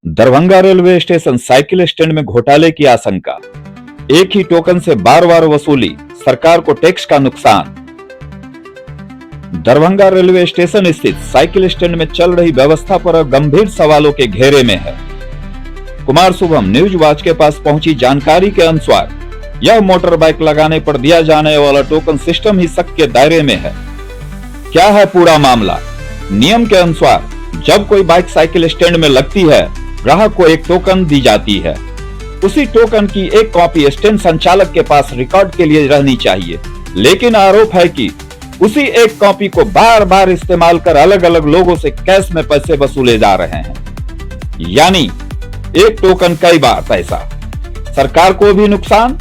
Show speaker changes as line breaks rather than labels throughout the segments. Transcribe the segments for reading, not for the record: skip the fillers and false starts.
Darbhanga railway station cycle stand में घोटाले की आशंका। एक ही टोकन से बार बार वसूली, सरकार को टैक्स का नुकसान। दरभंगा रेलवे स्टेशन स्थित साइकिल स्टैंड में चल रही व्यवस्था पर गंभीर सवालों के घेरे में है। कुमार शुभम न्यूज वॉच के पास पहुंची जानकारी के अनुसार यह मोटर बाइक लगाने पर दिया जाने वाला टोकन सिस्टम ही शक के दायरे में है। क्या है पूरा मामला? नियम के अनुसार जब कोई बाइक साइकिल स्टैंड में लगती है, ग्राहक को एक टोकन दी जाती है। उसी टोकन की एक कॉपी स्टैंड संचालक के पास रिकॉर्ड के लिए रहनी चाहिए, लेकिन आरोप है कि उसी एक कॉपी को बार बार इस्तेमाल कर अलग अलग लोगों से कैश में पैसे वसूले जा रहे हैं। यानी एक टोकन कई बार पैसा, सरकार को भी नुकसान।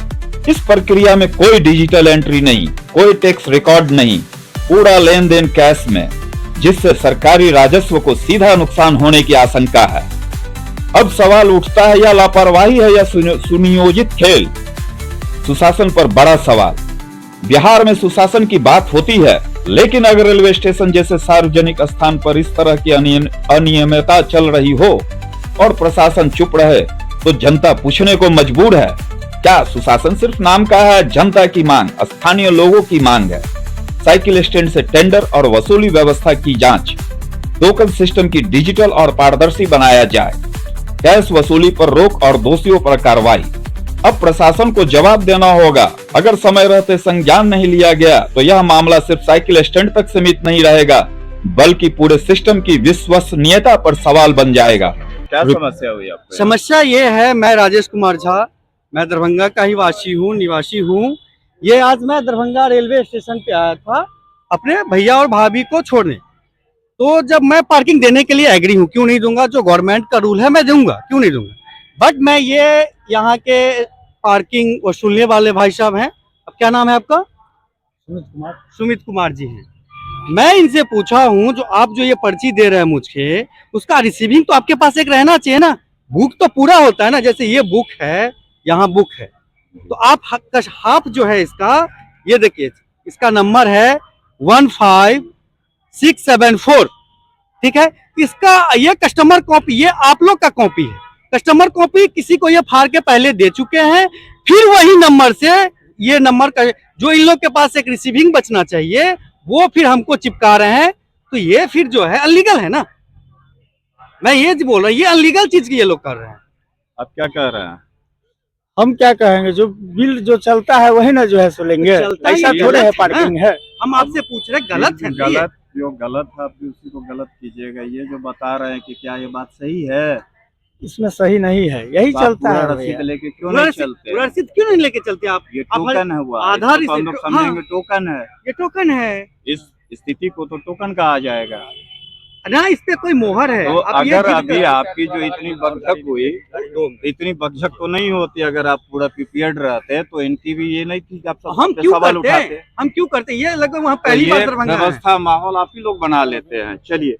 इस प्रक्रिया में कोई डिजिटल एंट्री नहीं, कोई टैक्स रिकॉर्ड नहीं, पूरा लेन देन कैश में, जिससे सरकारी राजस्व को सीधा नुकसान होने की आशंका है। अब सवाल उठता है, यह लापरवाही है या सुनियोजित खेल? सुशासन पर बड़ा सवाल। बिहार में सुशासन की बात होती है, लेकिन अगर रेलवे स्टेशन जैसे सार्वजनिक स्थान पर इस तरह की अनियमितता चल रही हो और प्रशासन चुप रहे, तो जनता पूछने को मजबूर है, क्या सुशासन सिर्फ नाम का है? जनता की मांग, स्थानीय लोगों की मांग है साइकिल स्टैंड से टेंडर और वसूली व्यवस्था की जांच, टोकन सिस्टम की डिजिटल और पारदर्शी बनाया जाए, कैश वसूली पर रोक और दोषियों पर कार्रवाई। अब प्रशासन को जवाब देना होगा। अगर समय रहते संज्ञान नहीं लिया गया तो यह मामला सिर्फ साइकिल स्टैंड तक सीमित नहीं रहेगा, बल्कि पूरे सिस्टम की विश्वसनीयता पर सवाल बन जाएगा।
क्या समस्या हुई आपको?
समस्या ये है, मैं राजेश कुमार झा, मैं दरभंगा का ही निवासी हूँ। ये आज मैं दरभंगा रेलवे स्टेशन पे आया था अपने भैया और भाभी को छोड़ने। तो जब मैं पार्किंग देने के लिए एग्री हूँ, क्यों नहीं दूंगा, जो गवर्नमेंट का रूल है मैं दूंगा, क्यों नहीं दूंगा। बट मैं ये यहाँ के पार्किंग वसूलने वाले भाई साहब हैं, अब क्या नाम है आपका? सुमित कुमार जी हैं। मैं इनसे पूछा हूँ, जो आप जो ये पर्ची दे रहे हैं मुझे, उसका रिसीविंग तो आपके पास एक रहना चाहिए ना। बुक तो पूरा होता है ना, जैसे ये बुक है, यहाँ बुक है, तो आप हाफ जो है इसका, ये देखिए इसका नंबर है 15674, ठीक है। इसका ये कस्टमर कॉपी, ये आप लोग का कॉपी है। कस्टमर कॉपी किसी को ये फाड़ के पहले दे चुके हैं, फिर वही नंबर से ये नंबर का जो इन लोग के पास एक रिसीविंग बचना चाहिए, वो फिर हमको चिपका रहे हैं। तो ये फिर जो है अनलीगल है ना। मैं ये बोल रहा हूँ, ये अनलीगल चीज की ये लोग कर रहे हैं।
आप क्या कह रहे हैं?
हम क्या कहेंगे, जो बिल जो चलता है वही ना जो है सो लेंगे। ऐसा थोड़े है पार्किंग है।
हम आपसे पूछ रहे, गलत है?
गलत, जो गलत है आप भी उसी को गलत कीजिएगा। ये जो बता रहे हैं कि क्या ये बात सही है?
इसमें सही नहीं है, यही चलता है।
रसीद लेके क्यों नहीं चलते?
रसीद क्यों नहीं लेके चलते आप?
ये टोकन है, हुआ
आधार
हम लोग समझेंगे टोकन है।
ये टोकन है,
इस स्थिति को तो टोकन कहा जाएगा
ना। इस पे कोई मोहर है।
तो अगर अभी आपकी जो इतनी बकझक हुई, तो इतनी बकझक तो नहीं होती अगर आप पूरा प्रिपेयर्ड रहते, तो इनकी भी ये नहीं थी। आप
हम क्यों सवाल उठाते? हम क्यों करते? ये लगभग वहाँ पहली बार दरभंगा
व्यवस्था माहौल आप ही लोग बना लेते हैं। चलिए,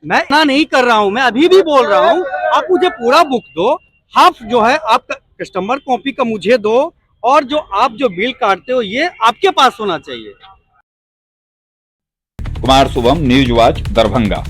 मैं ना नहीं कर रहा हूँ, मैं अभी भी बोल रहा हूँ, आप मुझे पूरा बुक दो, हाफ जो है आपका कस्टमर कॉपी का मुझे दो, और जो आप जो बिल काटते हो ये आपके पास होना चाहिए।
Kumar Shubham news watch Darbhanga.